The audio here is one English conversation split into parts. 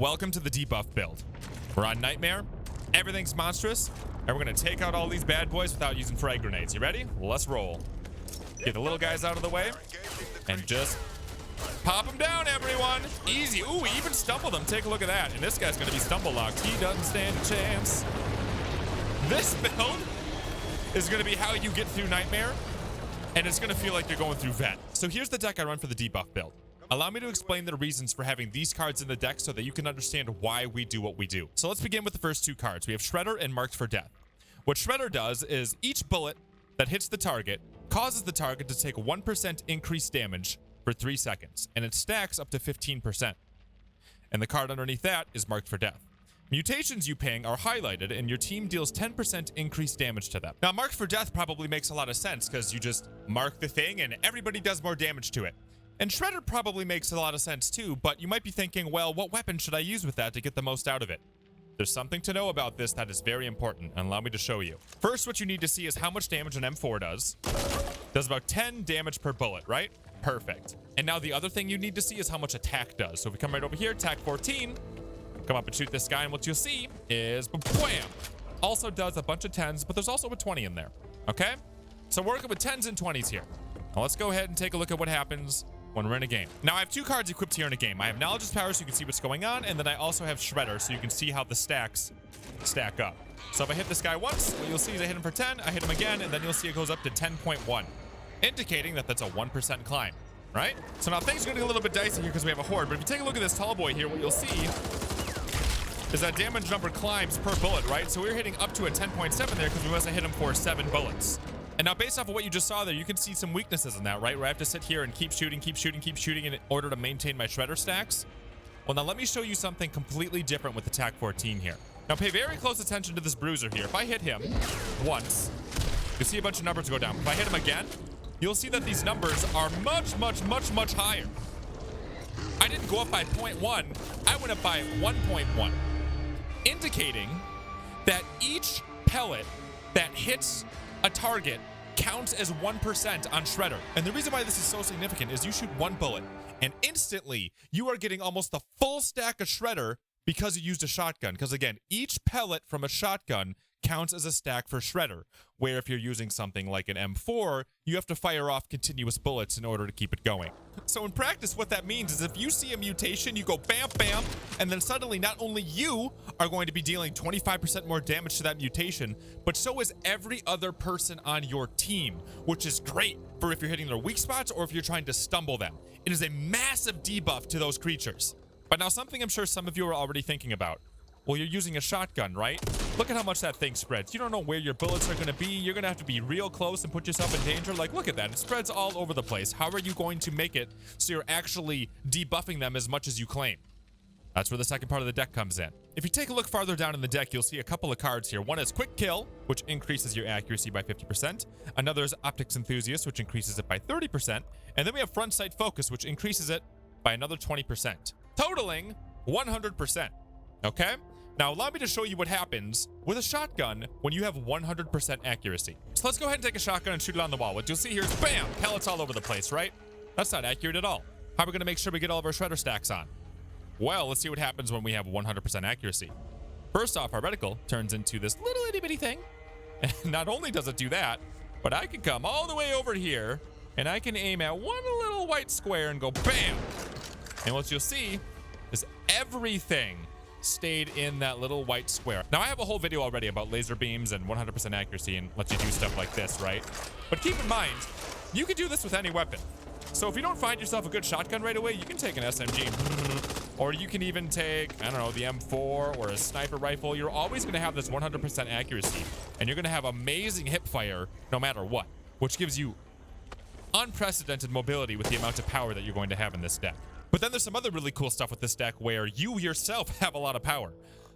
welcome to the debuff build. We're on Nightmare, everything's monstrous, and we're gonna take out all these bad boys without using frag grenades. You ready? Let's roll. Get the little guys out of the way, and just pop them down, everyone. Easy. Ooh, we even stumbled them. Take a look at that. And this guy's gonna be stumble locked. He doesn't stand a chance. This build is gonna be how you get through Nightmare, and it's gonna feel like you're going through Vet. So here's the deck I run for the debuff build. Allow me to explain the reasons for having these cards in the deck so that you can understand why we do what we do. So let's begin with the first two cards. We have Shredder and Marked for Death. What Shredder does is each bullet that hits the target causes the target to take 1% increased damage for 3 seconds, and it stacks up to 15%. And the card underneath that is Marked for Death. Mutations you ping are highlighted, and your team deals 10% increased damage to them. Now, Marked for Death probably makes a lot of sense because you just mark the thing and everybody does more damage to it. And Shredder probably makes a lot of sense too, but you might be thinking, well, what weapon should I use with that to get the most out of it? There's something to know about this that is very important, and allow me to show you. First, what you need to see is how much damage an M4 does. Does about 10 damage per bullet, right? Perfect. And now the other thing you need to see is how much attack does. So if we come right over here, attack 14, come up and shoot this guy, and what you'll see is wham! Also does a bunch of 10s, but there's also a 20 in there, okay? So we're working with 10s and 20s here. Now let's go ahead and take a look at what happens when we're in a game. Now I have two cards equipped here in a game. I have Knowledge's Power so you can see what's going on, and then I also have Shredder so you can see how the stacks stack up. So if I hit this guy once, what you'll see is I hit him for 10, I hit him again, and then you'll see it goes up to 10.1, indicating that that's a 1% climb, right? So now things are gonna get a little bit dicey here because we have a horde, but if you take a look at this tall boy here, what you'll see is that damage number climbs per bullet, right? So we're hitting up to a 10.7 there because we must have hit him for 7 bullets. And now based off of what you just saw there, you can see some weaknesses in that, right? Where I have to sit here and keep shooting in order to maintain my Shredder stacks. Well, now let me show you something completely different with attack 14 here. Now pay very close attention to this bruiser here. If I hit him once, you'll see a bunch of numbers go down. If I hit him again, you'll see that these numbers are much higher. I didn't go up by 0.1, I went up by 1.1, indicating that each pellet that hits a target counts as 1% on Shredder. And the reason why this is so significant is you shoot one bullet and instantly you are getting almost the full stack of Shredder because you used a shotgun. Because again, each pellet from a shotgun counts as a stack for Shredder, where if you're using something like an M4, you have to fire off continuous bullets in order to keep it going. So in practice, what that means is if you see a mutation, you go bam, bam, and then suddenly not only you are going to be dealing 25% more damage to that mutation, but so is every other person on your team, which is great for if you're hitting their weak spots or if you're trying to stumble them. It is a massive debuff to those creatures. But now something I'm sure some of you are already thinking about. Well, you're using a shotgun, right? Look at how much that thing spreads. You don't know where your bullets are going to be. You're going to have to be real close and put yourself in danger. Like, look at that. It spreads all over the place. How are you going to make it so you're actually debuffing them as much as you claim? That's where the second part of the deck comes in. If you take a look farther down in the deck, you'll see a couple of cards here. One is Quick Kill, which increases your accuracy by 50%. Another is Optics Enthusiast, which increases it by 30%. And then we have Front Sight Focus, which increases it by another 20%, totaling 100%. Okay? Now, allow me to show you what happens with a shotgun when you have 100% accuracy. So let's go ahead and take a shotgun and shoot it on the wall. What you'll see here is, bam, pellets all over the place, right? That's not accurate at all. How are we going to make sure we get all of our Shredder stacks on? Well, let's see what happens when we have 100% accuracy. First off, our reticle turns into this little itty bitty thing. And not only does it do that, but I can come all the way over here and I can aim at one little white square and go bam. And what you'll see is everything stayed in that little white square. Now I have a whole video already about laser beams and 100% accuracy and lets you do stuff like this, right? But keep in mind, you can do this with any weapon. So if you don't find yourself a good shotgun right away, you can take an SMG. Or you can even take, I don't know, the M4 or a sniper rifle. You're always going to have this 100% accuracy. And you're going to have amazing hip fire no matter what, which gives you unprecedented mobility with the amount of power that you're going to have in this deck. But then there's some other really cool stuff with this deck where you yourself have a lot of power.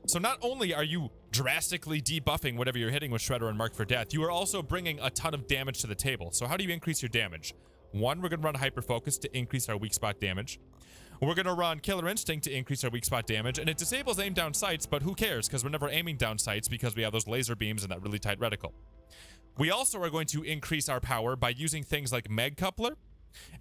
So not only are you drastically debuffing whatever you're hitting with Shredder and Marked for Death, you are also bringing a ton of damage to the table. So how do you increase your damage? One, we're going to run Hyper Focus to increase our weak spot damage. We're going to run Killer Instinct to increase our weak spot damage, and it disables aim down sights, but who cares, because we're never aiming down sights because we have those laser beams and that really tight reticle. We also are going to increase our power by using things like Mag Coupler,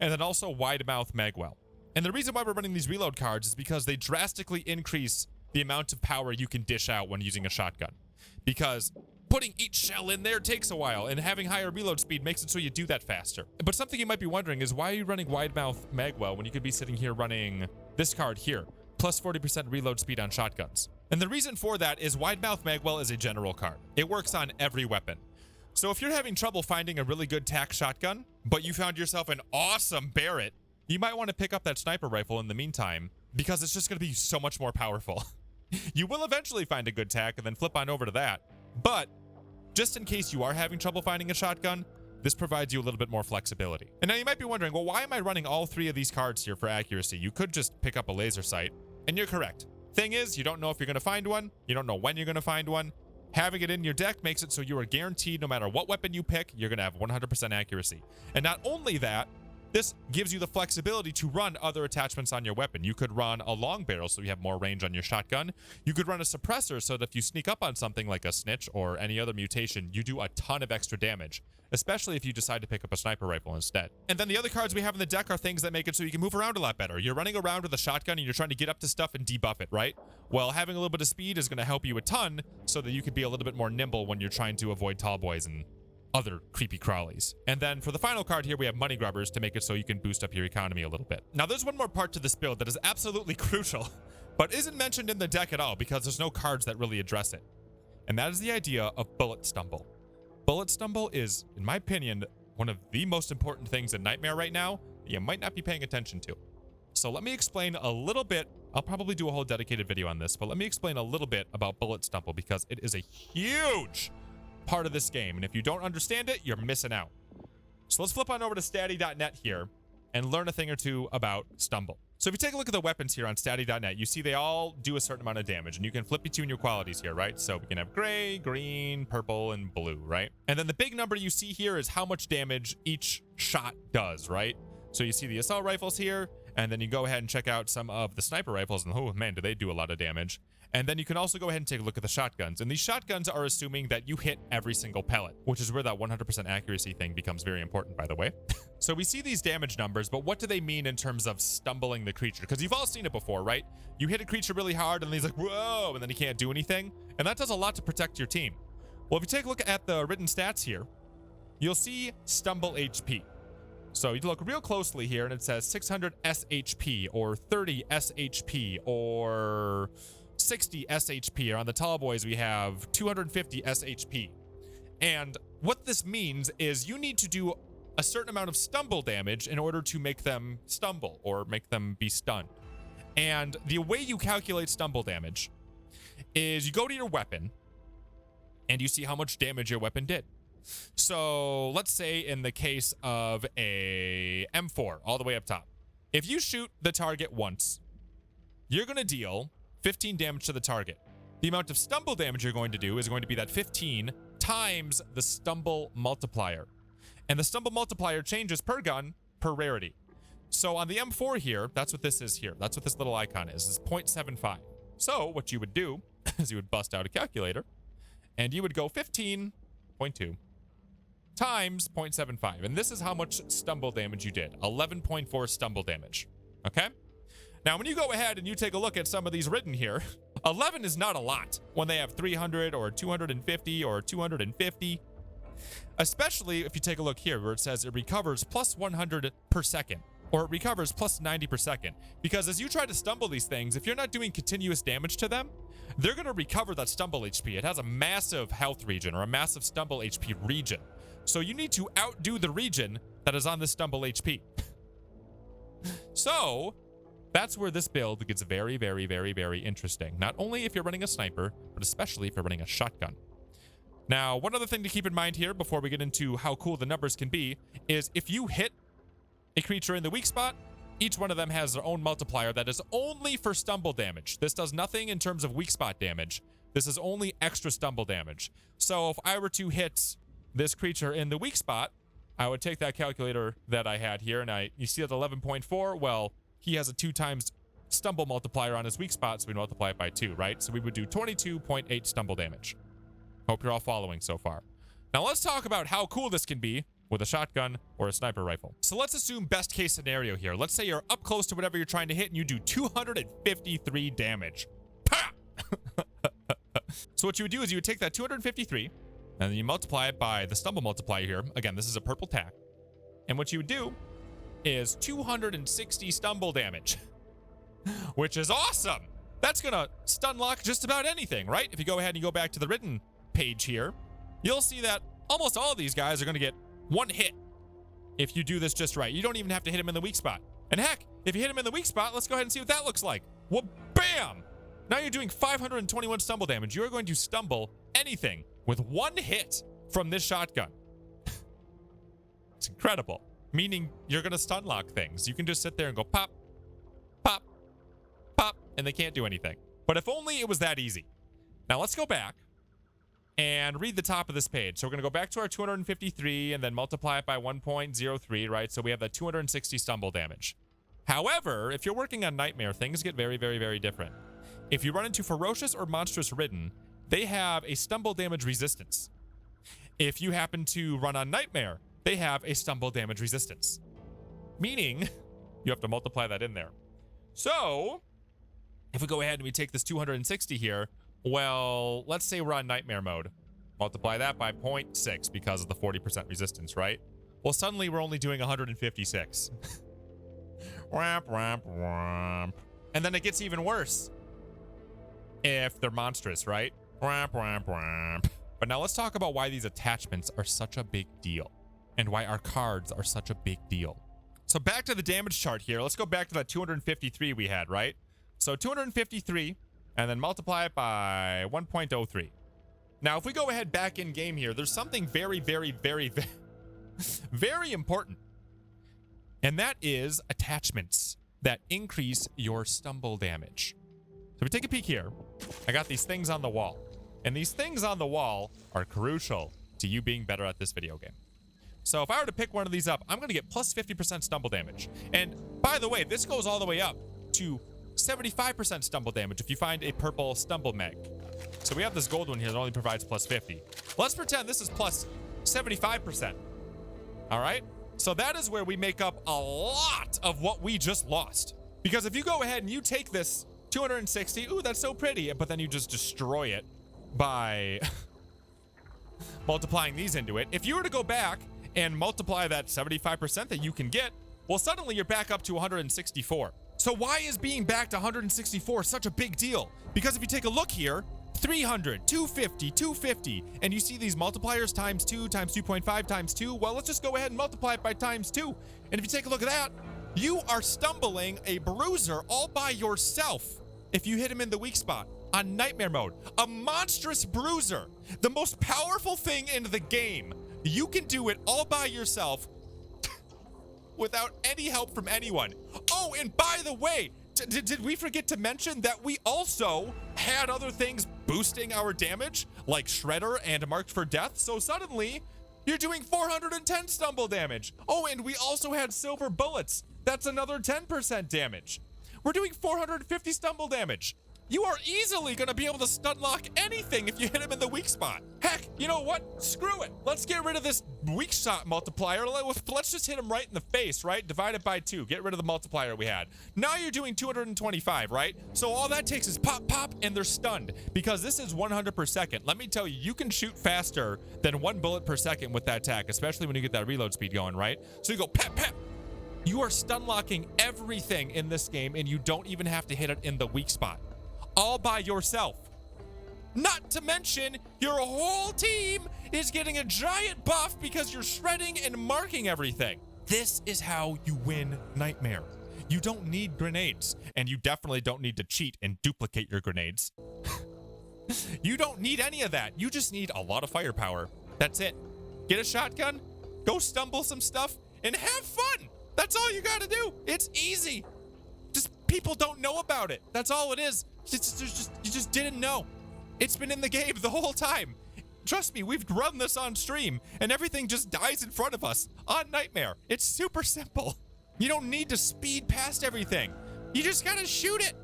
and then also Wide Mouth Magwell. And the reason why we're running these reload cards is because they drastically increase the amount of power you can dish out when using a shotgun. Because putting each shell in there takes a while, and having higher reload speed makes it so you do that faster. But something you might be wondering is, why are you running wide mouth magwell when you could be sitting here running this card here, plus 40% reload speed on shotguns? And the reason for that is wide mouth magwell is a general card. It works on every weapon. So if you're having trouble finding a really good tack shotgun, but you found yourself an awesome Barrett, you might want to pick up that sniper rifle in the meantime, because it's just going to be so much more powerful. You will eventually find a good tack and then flip on over to that. But just in case you are having trouble finding a shotgun, this provides you a little bit more flexibility. And now you might be wondering, well, why am I running all 3 of these cards here for accuracy? You could just pick up a laser sight, and you're correct. Thing is, you don't know if you're going to find one. You don't know when you're going to find one. Having it in your deck makes it so you are guaranteed no matter what weapon you pick, you're going to have 100% accuracy. And not only that, this gives you the flexibility to run other attachments on your weapon. You could run a long barrel so you have more range on your shotgun. You could run a suppressor so that if you sneak up on something like a snitch or any other mutation, you do a ton of extra damage, especially if you decide to pick up a sniper rifle instead. And then the other cards we have in the deck are things that make it so you can move around a lot better. You're running around with a shotgun and you're trying to get up to stuff and debuff it, right? Well, having a little bit of speed is going to help you a ton so that you could be a little bit more nimble when you're trying to avoid tall boys and other creepy crawlies. And then for the final card here, we have money grubbers to make it so you can boost up your economy a little bit. Now, there's one more part to this build that is absolutely crucial, but isn't mentioned in the deck at all because there's no cards that really address it. And that is the idea of bullet stumble. Bullet stumble is, in my opinion, one of the most important things in Nightmare right now that you might not be paying attention to. So let me explain a little bit. I'll probably do a whole dedicated video on this, but let me explain a little bit about bullet stumble because it is a huge part of this game, and if you don't understand it, you're missing out. So let's flip on over to statty.net here and learn a thing or two about stumble. So if you take a look at the weapons here on statty.net, you see they all do a certain amount of damage, and you can flip between your qualities here, right? So we can have gray, green, purple, and blue, right? And then the big number you see here is how much damage each shot does, right? So you see the assault rifles here, and then you go ahead and check out some of the sniper rifles, and oh man, do they do a lot of damage. And then you can also go ahead and take a look at the shotguns. And these shotguns are assuming that you hit every single pellet, which is where that 100% accuracy thing becomes very important, by the way. So we see these damage numbers, but what do they mean in terms of stumbling the creature? Because you've all seen it before, right? You hit a creature really hard and he's like, whoa, and then he can't do anything. And that does a lot to protect your team. Well, if you take a look at the written stats here, you'll see stumble HP. So you look real closely here and it says 600 SHP or 30 SHP or 60 SHP, or on the tall boys we have 250 SHP. And what this means is you need to do a certain amount of stumble damage in order to make them stumble or make them be stunned. And the way you calculate stumble damage is you go to your weapon and you see how much damage your weapon did. So let's say in the case of a M4 all the way up top, if you shoot the target once, you're going to deal 15 damage to the target. The amount of stumble damage you're going to do is going to be that 15 times the stumble multiplier. And the stumble multiplier changes per gun, per rarity. So on the M4 here, that's what this is here. That's what this little icon is. It's 0.75. So what you would do is you would bust out a calculator and you would go 15.2 times 0.75. And this is how much stumble damage you did. 11.4 stumble damage. Okay? Now, when you go ahead and you take a look at some of these written here, 11 is not a lot when they have 300 or 250 or 250. Especially if you take a look here where it says it recovers plus 100 per second, or it recovers plus 90 per second. Because as you try to stumble these things, if you're not doing continuous damage to them, they're going to recover that stumble HP. It has a massive health region or a massive stumble HP region. So you need to outdo the region that is on this stumble HP. So that's where this build gets very, very, very, very interesting. Not only if you're running a sniper, but especially if you're running a shotgun. Now, one other thing to keep in mind here before we get into how cool the numbers can be is if you hit a creature in the weak spot, each one of them has their own multiplier that is only for stumble damage. This does nothing in terms of weak spot damage. This is only extra stumble damage. So if I were to hit this creature in the weak spot, I would take that calculator that I had here, and you see that 11.4, well, he has a 2 times stumble multiplier on his weak spot, so we multiply it by 2, right? So we would do 22.8 stumble damage. Hope you're all following so far. Now let's talk about how cool this can be with a shotgun or a sniper rifle. So let's assume best case scenario here. Let's say you're up close to whatever you're trying to hit and you do 253 damage. Pa! So what you would do is you would take that 253 and then you multiply it by the stumble multiplier here. Again, this is a purple tack. And what you would do is 260 stumble damage, which is awesome. That's gonna stun lock just about anything, right? If you go ahead and you go back to the written page here, you'll see that almost all of these guys are gonna get one hit if you do this just right. You don't even have to hit him in the weak spot. And heck, if you hit him in the weak spot, let's go ahead and see what that looks like. Well, bam! Now you're doing 521 stumble damage. You're going to stumble anything with one hit from this shotgun. It's incredible. Meaning you're going to stun lock things. You can just sit there and go pop, pop, pop, and they can't do anything. But if only it was that easy. Now let's go back and read the top of this page. So we're going to go back to our 253 and then multiply it by 1.03, right? So we have that 260 stumble damage. However, if you're working on Nightmare, things get very, very, very different. If you run into Ferocious or Monstrous Ridden, they have a stumble damage resistance. If you happen to run on Nightmare, they have a stumble damage resistance. Meaning, you have to multiply that in there. So, if we go ahead and we take this 260 here, well, let's say we're on Nightmare mode. Multiply that by 0.6 because of the 40% resistance, right? Well, suddenly we're only doing 156. Wham, wham, wham. And then it gets even worse if they're monstrous, right? Wham, wham, wham. But now let's talk about why these attachments are such a big deal and why our cards are such a big deal. So back to the damage chart here. Let's go back to that 253 we had, right? So 253 and then multiply it by 1.03. Now, if we go ahead back in game here, there's something very, very, very, very, very important. And that is attachments that increase your stumble damage. So we take a peek here. I got these things on the wall. And these things on the wall are crucial to you being better at this video game. So if I were to pick one of these up, I'm going to get plus 50% stumble damage. And by the way, this goes all the way up to 75% stumble damage if you find a purple stumble meg. So we have this gold one here that only provides plus 50. Let's pretend this is plus 75%. All right? So that is where we make up a lot of what we just lost. Because if you go ahead and you take this 260, ooh, that's so pretty, but then you just destroy it by multiplying these into it. If you were to go back and multiply that 75% that you can get, well, suddenly you're back up to 164. So why is being back to 164 such a big deal? Because if you take a look here, 300, 250, 250, and you see these multipliers times 2, times 2.5, times 2, well, let's just go ahead and multiply it by times 2. And if you take a look at that, you are stumbling a bruiser all by yourself if you hit him in the weak spot on Nightmare mode. A monstrous bruiser, the most powerful thing in the game. You can do it all by yourself without any help from anyone. Oh, and by the way, did we forget to mention that we also had other things boosting our damage, like Shredder and Marked for Death? So suddenly, you're doing 410 stumble damage. Oh, and we also had Silver Bullets. That's another 10% damage. We're doing 450 stumble damage. You are easily going to be able to stun lock anything if you hit him in the weak spot. Heck, you know what? Screw it. Let's get rid of this weak shot multiplier. Let's just hit him right in the face, right? Divide it by 2. Get rid of the multiplier we had. Now you're doing 225, right? So all that takes is pop, pop, and they're stunned. Because this is 100 per second. Let me tell you, you can shoot faster than 1 bullet per second with that attack, especially when you get that reload speed going, right? So you go pep, pep. You are stun locking everything in this game, and you don't even have to hit it in the weak spot. All by yourself. Not to mention, your whole team is getting a giant buff because you're shredding and marking everything. This is how you win Nightmare. You don't need grenades, and you definitely don't need to cheat and duplicate your grenades. You don't need any of that. You just need a lot of firepower. That's it. Get a shotgun, go stumble some stuff, and have fun. That's all you gotta do. It's easy. Just people don't know about it. That's all it is. You just didn't know. It's been in the game the whole time. Trust me, we've run this on stream, and everything just dies in front of us on Nightmare. It's super simple. You don't need to speed past everything. You just gotta shoot it.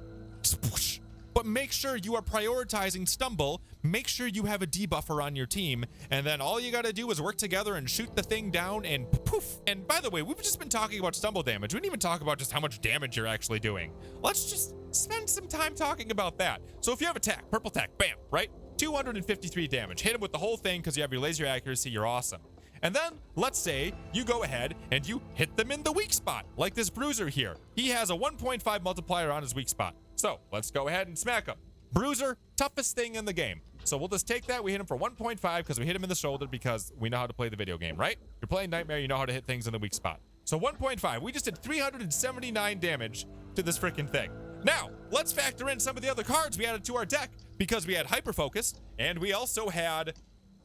Just whoosh, But make sure you are prioritizing Stumble. Make sure you have a debuffer on your team. And then all you got to do is work together and shoot the thing down and poof. And by the way, we've just been talking about Stumble damage. We didn't even talk about just how much damage you're actually doing. Let's just spend some time talking about that. So if you have attack, purple attack, bam, right? 253 damage. Hit him with the whole thing because you have your laser accuracy. You're awesome. And then let's say you go ahead and you hit them in the weak spot, like this bruiser here. He has a 1.5 multiplier on his weak spot. So let's go ahead and smack him. Bruiser, toughest thing in the game. So we'll just take that. We hit him for 1.5 because we hit him in the shoulder because we know how to play the video game, right? You're playing Nightmare, you know how to hit things in the weak spot. So 1.5, we just did 379 damage to this freaking thing. Now, let's factor in some of the other cards we added to our deck because we had Hyper Focus and we also had,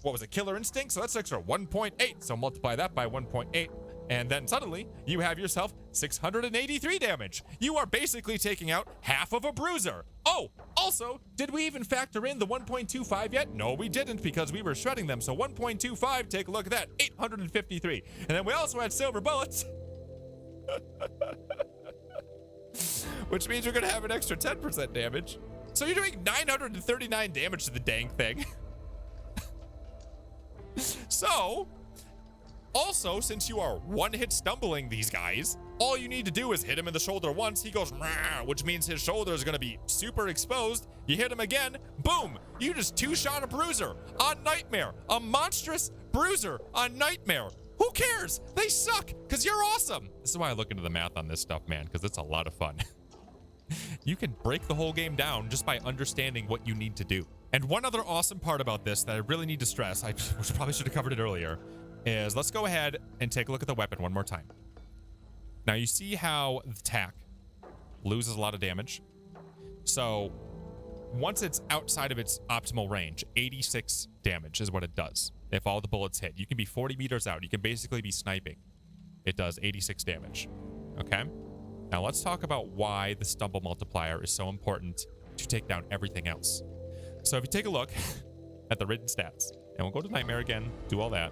what was it, Killer Instinct? So that's extra 1.8. So multiply that by 1.8. And then suddenly you have yourself 683 damage. You are basically taking out half of a bruiser. Oh, also, did we even factor in the 1.25 yet? No, we didn't because we were shredding them. So 1.25, take a look at that, 853. And then we also had silver bullets, which means you're gonna have an extra 10% damage. So you're doing 939 damage to the dang thing. So, also, since you are one-hit stumbling these guys, all you need to do is hit him in the shoulder once. He goes, which means his shoulder is going to be super exposed. You hit him again, boom. You just two-shot a bruiser on Nightmare. A monstrous bruiser on Nightmare. Who cares? They suck because you're awesome. This is why I look into the math on this stuff, man, because it's a lot of fun. You can break the whole game down just by understanding what you need to do. And one other awesome part about this that I really need to stress, I probably should have covered it earlier, is let's go ahead and take a look at the weapon one more time. Now you see how the tack loses a lot of damage. So once it's outside of its optimal range, 86 damage is what it does. If all the bullets hit, you can be 40 meters out. You can basically be sniping. It does 86 damage. Okay. Now let's talk about why the stumble multiplier is so important to take down everything else. So if you take a look at the written stats, and we'll go to Nightmare again, do all that.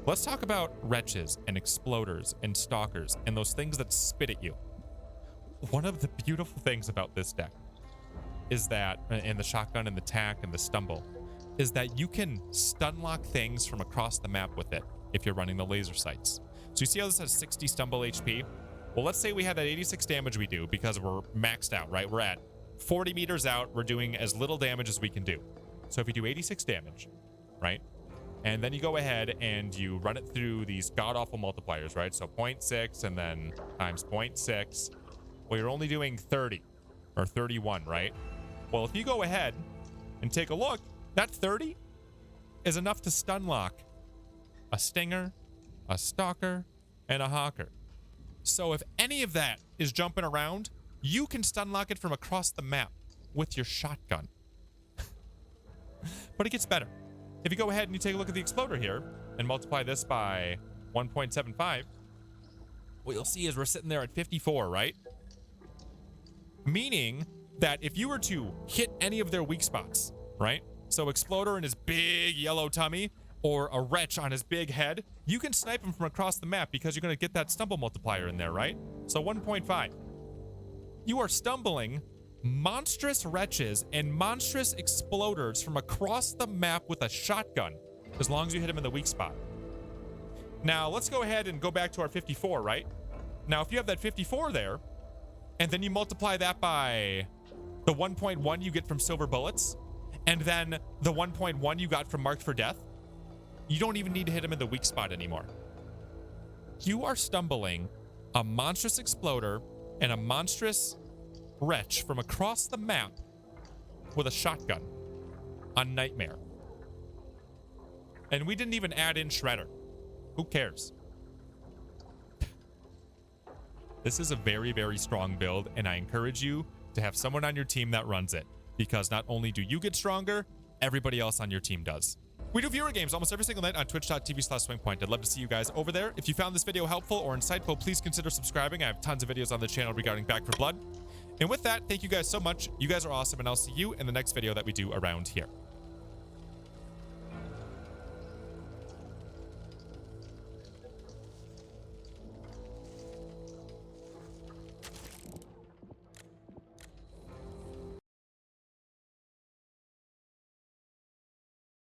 Let's talk about wretches and exploders and stalkers and those things that spit at you. One of the beautiful things about this deck is that, and the shotgun and the tack and the stumble, is that you can stun lock things from across the map with it if you're running the laser sights. So you see how this has 60 stumble HP? Well, let's say we have that 86 damage we do because we're maxed out, right? We're at 40 meters out. We're doing as little damage as we can do. So if you do 86 damage, right? And then you go ahead and you run it through these god-awful multipliers, right? So 0.6 and then times 0.6. Well, you're only doing 30 or 31, right? Well, if you go ahead and take a look, that 30 is enough to stun lock a stinger, a stalker, and a hawker. So if any of that is jumping around, you can stun lock it from across the map with your shotgun. But it gets better. If you go ahead and you take a look at the exploder here and multiply this by 1.75, what you'll see is we're sitting there at 54, right? Meaning that if you were to hit any of their weak spots, right? So exploder in his big yellow tummy or a wretch on his big head, you can snipe him from across the map because you're going to get that stumble multiplier in there, right? So 1.5. You are stumbling monstrous wretches and monstrous exploders from across the map with a shotgun, as long as you hit him in the weak spot. Now, let's go ahead and go back to our 54, right? Now, if you have that 54 there, and then you multiply that by the 1.1 you get from silver bullets, and then the 1.1 you got from marked for death, you don't even need to hit him in the weak spot anymore. You are stumbling a monstrous exploder and a monstrous wretch from across the map with a shotgun on Nightmare. And we didn't even add in Shredder. Who cares? This is a very, very strong build, and I encourage you to have someone on your team that runs it, because not only do you get stronger, everybody else on your team does. We do viewer games almost every single night on twitch.tv/SwingPoynt. I'd love to see you guys over there. If you found this video helpful or insightful, please consider subscribing. I have tons of videos on the channel regarding Back 4 Blood. And with that, thank you guys so much. You guys are awesome, and I'll see you in the next video that we do around here.